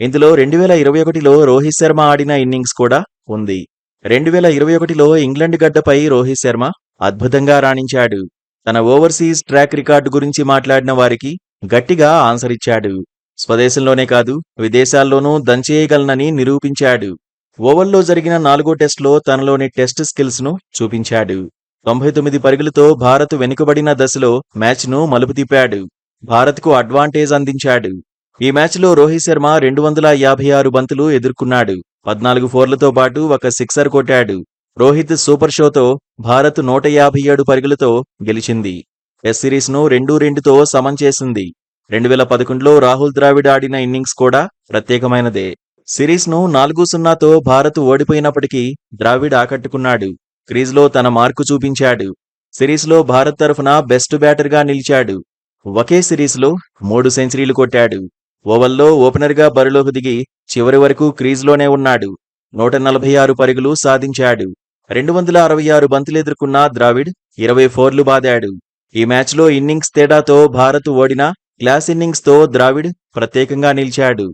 ఇందులో 2021లో రోహిత్ శర్మ ఆడిన ఇన్నింగ్స్ కూడా ఉంది. 2021లో ఇంగ్లండ్ గడ్డపై రోహిత్ శర్మ అద్భుతంగా రాణించాడు. తన ఓవర్సీస్ ట్రాక్ రికార్డు గురించి మాట్లాడిన వారికి గట్టిగా ఆన్సర్ ఇచ్చాడు. స్వదేశంలోనే కాదు విదేశాల్లోనూ దంచేయగలనని నిరూపించాడు. ఓవల్లో జరిగిన 4వ టెస్టులో తనలోని టెస్ట్ స్కిల్స్ ను చూపించాడు. 99 పరుగులతో భారత్ వెనుకబడిన దశలో మ్యాచ్ను మలుపు తిప్పాడు. భారత్కు అడ్వాంటేజ్ అందించాడు. ఈ మ్యాచ్లో రోహిత్ శర్మ 256 బంతులు ఎదుర్కొన్నాడు. 14 ఫోర్లతో పాటు ఒక సిక్సర్ కొట్టాడు. రోహిత్ సూపర్ షోతో భారత్ 157 పరుగులతో గెలిచింది. టెస్ట్ సిరీస్ను 2-2తో సమం చేసింది. 2011లో రాహుల్ ద్రావిడ్ ఆడిన ఇన్నింగ్స్ కూడా ప్రత్యేకమైనదే. సిరీస్ను 4-0తో భారత్ ఓడిపోయినప్పటికీ ద్రావిడ్ ఆకట్టుకున్నాడు. క్రీజ్లో తన మార్కు చూపించాడు. సిరీస్లో భారత్ తరఫున బెస్ట్ బ్యాటర్గా నిలిచాడు. ఒకే సిరీస్లో 3 సెంచరీలు కొట్టాడు. ఓవల్లో ఓపెనర్గా బరిలోకి దిగి చివరి వరకు క్రీజ్లోనే ఉన్నాడు. 146 పరుగులు సాధించాడు. 266 బంతులెదుర్కొన్న ద్రావిడ్ 20 ఫోర్లు బాదాడు. ఈ మ్యాచ్లో ఇన్నింగ్స్ తేడాతో భారత్ ఓడినా క్లాస్ ఇన్నింగ్స్తో ద్రావిడ్ ప్రత్యేకంగా నిలిచాడు.